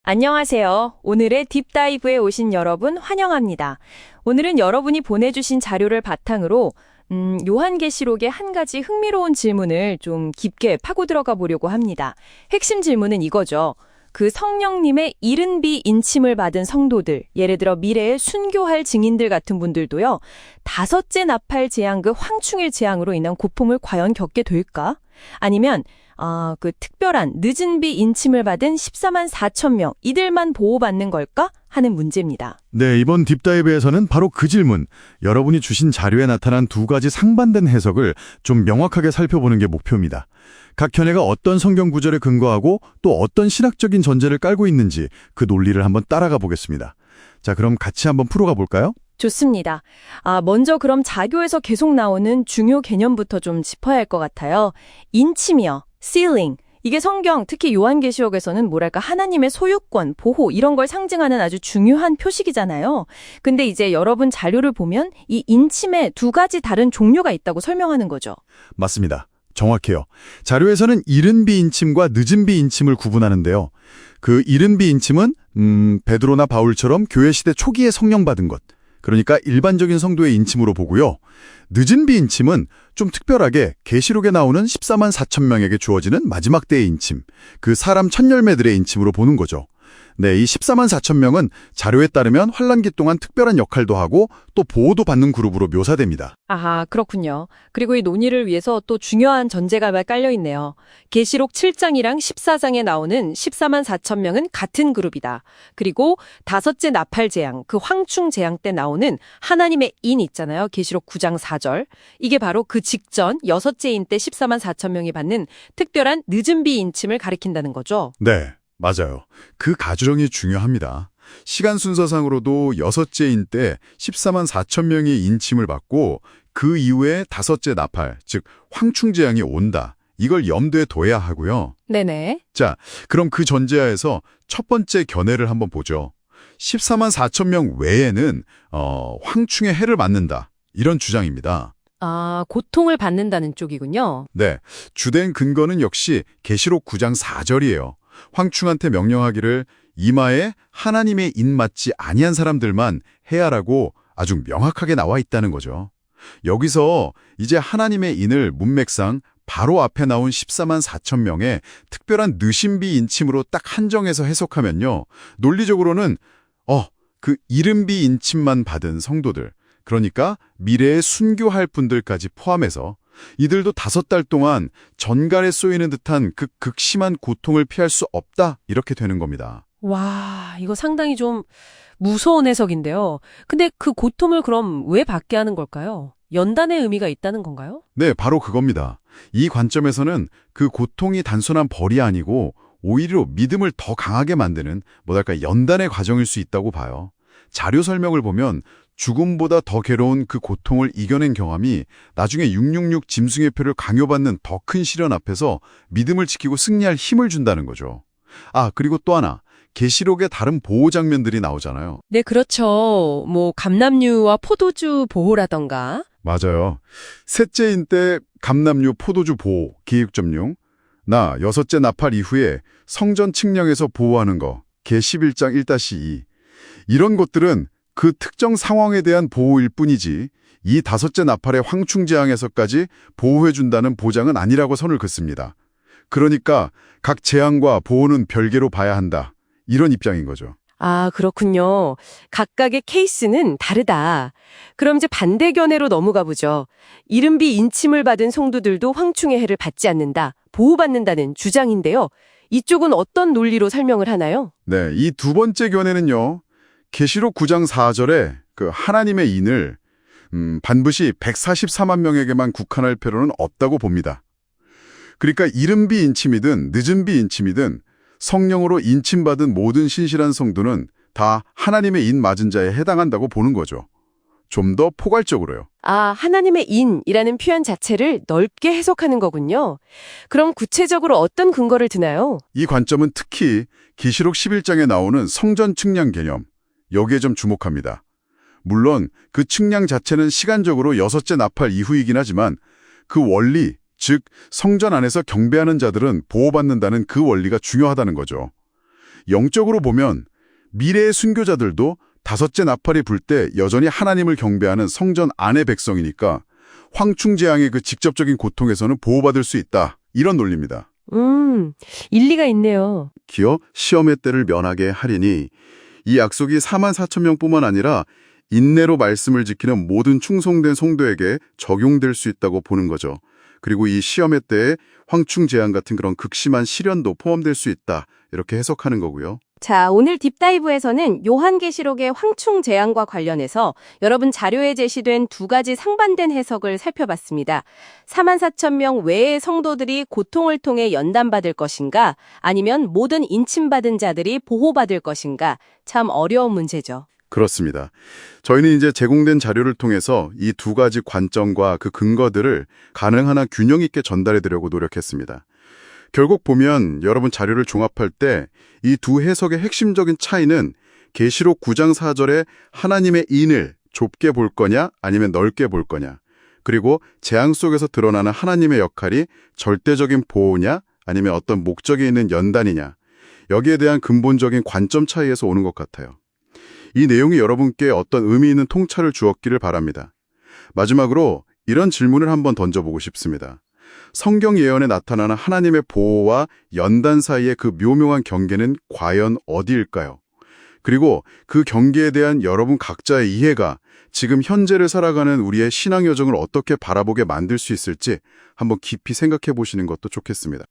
안녕하세요. 오늘의 딥다이브에 오신 여러분 환영합니다. 오늘은 여러분이 보내주신 자료를 바탕으로 요한계시록의 한 가지 흥미로운 질문을 좀 깊게 파고 들어가 보려고 합니다. 핵심 질문은 이거죠. 그 성령님의 이른 비 인침을 받은 성도들, 예를 들어 미래에 순교할 증인들 같은 분들도요, 다섯째 나팔 재앙, 그 황충일 재앙으로 인한 고통을 과연 겪게 될까? 아니면 그 특별한 늦은 비 인침을 받은 14만 4천 명, 이들만 보호받는 걸까? 하는 문제입니다. 네, 이번 딥다이브에서는 바로 그 질문, 여러분이 주신 자료에 나타난 두 가지 상반된 해석을 좀 명확하게 살펴보는 게 목표입니다. 각 견해가 어떤 성경 구절에 근거하고 또 어떤 신학적인 전제를 깔고 있는지 그 논리를 한번 따라가 보겠습니다. 자, 그럼 같이 한번 풀어가 볼까요? 좋습니다. 먼저 그럼 자교에서 계속 나오는 중요 개념부터 좀 짚어야 할 것 같아요. 인침이요, sealing. 이게 성경, 특히 요한계시록에서는 뭐랄까 하나님의 소유권, 보호 이런 걸 상징하는 아주 중요한 표식이잖아요. 근데 이제 여러분 자료를 보면 이 인침에 두 가지 다른 종류가 있다고 설명하는 거죠. 맞습니다. 정확해요. 자료에서는 이른 비 인침과 늦은 비 인침을 구분하는데요. 그 이른 비 인침은 베드로나 바울처럼 교회 시대 초기에 성령 받은 것, 그러니까 일반적인 성도의 인침으로 보고요. 늦은 비 인침은 좀 특별하게 계시록에 나오는 14만 4천 명에게 주어지는 마지막 때의 인침, 그 사람 첫 열매들의 인침으로 보는 거죠. 네, 이 14만 4천 명은 자료에 따르면 환란기 동안 특별한 역할도 하고 또 보호도 받는 그룹으로 묘사됩니다. 아하, 그렇군요. 그리고 이 논의를 위해서 또 중요한 전제가 깔려 있네요. 계시록 7장이랑 14장에 나오는 14만 4천 명은 같은 그룹이다. 그리고 다섯째 나팔 재앙, 그 황충 재앙 때 나오는 하나님의 인 있잖아요. 계시록 9장 4절. 이게 바로 그 직전 여섯째 인 때 14만 4천 명이 받는 특별한 늦은 비 인침을 가리킨다는 거죠. 네, 맞아요. 그 가주령이 중요합니다. 시간 순서상으로도 여섯째인 때 14만 4천 명이 인침을 받고 그 이후에 다섯째 나팔, 즉 황충재앙이 온다. 이걸 염두에 둬야 하고요. 네네. 자, 그럼 그 전제하에서 첫 번째 견해를 한번 보죠. 14만 4천 명 외에는 황충의 해를 맞는다. 이런 주장입니다. 고통을 받는다는 쪽이군요. 네, 주된 근거는 역시 계시록 9장 4절이에요. 황충한테 명령하기를 이마에 하나님의 인 맞지 아니한 사람들만 해야라고 아주 명확하게 나와 있다는 거죠. 여기서 이제 하나님의 인을 문맥상 바로 앞에 나온 14만 4천 명의 특별한 느신비 인침으로 딱 한정해서 해석하면요. 논리적으로는 그 이른비 인침만 받은 성도들, 그러니까 미래에 순교할 분들까지 포함해서 이들도 5달 동안 전갈에 쏘이는 듯한 그 극심한 고통을 피할 수 없다, 이렇게 되는 겁니다. 와, 이거 상당히 좀 무서운 해석인데요. 근데 그 고통을 그럼 왜 받게 하는 걸까요? 연단의 의미가 있다는 건가요? 네, 바로 그겁니다. 이 관점에서는 그 고통이 단순한 벌이 아니고 오히려 믿음을 더 강하게 만드는 뭐랄까 연단의 과정일 수 있다고 봐요. 자료 설명을 보면 죽음보다 더 괴로운 그 고통을 이겨낸 경험이 나중에 666 짐승의 표를 강요받는 더 큰 시련 앞에서 믿음을 지키고 승리할 힘을 준다는 거죠. 그리고 또 하나, 계시록의 다른 보호 장면들이 나오잖아요. 네, 그렇죠. 뭐 감람류와 포도주 보호라던가. 맞아요. 셋째인 때 감람류 포도주 보호, 기획점용. 나 여섯째 나팔 이후에 성전 측량에서 보호하는 거, 계 11장 1-2. 이런 것들은 그 특정 상황에 대한 보호일 뿐이지 이 다섯째 나팔의 황충재앙에서까지 보호해준다는 보장은 아니라고 선을 긋습니다. 그러니까 각 재앙과 보호는 별개로 봐야 한다. 이런 입장인 거죠. 그렇군요. 각각의 케이스는 다르다. 그럼 이제 반대 견해로 넘어가 보죠. 이른비 인침을 받은 성도들도 황충의 해를 받지 않는다, 보호받는다는 주장인데요. 이쪽은 어떤 논리로 설명을 하나요? 네, 이 두 번째 견해는요. 계시록 9장 4절에 그 하나님의 인을 반드시 144만 명에게만 국한할 필요는 없다고 봅니다. 그러니까 이른 비 인침이든 늦은 비 인침이든 성령으로 인침받은 모든 신실한 성도는 다 하나님의 인 맞은 자에 해당한다고 보는 거죠. 좀 더 포괄적으로요. 하나님의 인이라는 표현 자체를 넓게 해석하는 거군요. 그럼 구체적으로 어떤 근거를 드나요? 이 관점은 특히 계시록 11장에 나오는 성전 측량 개념, 여기에 좀 주목합니다. 물론 그 측량 자체는 시간적으로 여섯째 나팔 이후이긴 하지만 그 원리, 즉 성전 안에서 경배하는 자들은 보호받는다는 그 원리가 중요하다는 거죠. 영적으로 보면 미래의 순교자들도 다섯째 나팔이 불 때 여전히 하나님을 경배하는 성전 안의 백성이니까 황충재앙의 그 직접적인 고통에서는 보호받을 수 있다. 이런 논리입니다. 일리가 있네요. 기어 시험의 때를 면하게 하리니 이 약속이 4만 4천 명뿐만 아니라 인내로 말씀을 지키는 모든 충성된 성도에게 적용될 수 있다고 보는 거죠. 그리고 이 시험의 때에 황충재앙 같은 그런 극심한 시련도 포함될 수 있다. 이렇게 해석하는 거고요. 자, 오늘 딥다이브에서는 요한계시록의 황충재앙과 관련해서 여러분 자료에 제시된 두 가지 상반된 해석을 살펴봤습니다. 4만 4천 명 외의 성도들이 고통을 통해 연단받을 것인가, 아니면 모든 인침받은 자들이 보호받을 것인가, 참 어려운 문제죠. 그렇습니다. 저희는 이제 제공된 자료를 통해서 이 두 가지 관점과 그 근거들을 가능한 한 균형 있게 전달해 드리려고 노력했습니다. 결국 보면 여러분 자료를 종합할 때 이 두 해석의 핵심적인 차이는 계시록 9장 4절에 하나님의 인을 좁게 볼 거냐 아니면 넓게 볼 거냐, 그리고 재앙 속에서 드러나는 하나님의 역할이 절대적인 보호냐 아니면 어떤 목적이 있는 연단이냐, 여기에 대한 근본적인 관점 차이에서 오는 것 같아요. 이 내용이 여러분께 어떤 의미 있는 통찰을 주었기를 바랍니다. 마지막으로 이런 질문을 한번 던져보고 싶습니다. 성경 예언에 나타나는 하나님의 보호와 연단 사이의 그 묘명한 경계는 과연 어디일까요? 그리고 그 경계에 대한 여러분 각자의 이해가 지금 현재를 살아가는 우리의 신앙 여정을 어떻게 바라보게 만들 수 있을지 한번 깊이 생각해 보시는 것도 좋겠습니다.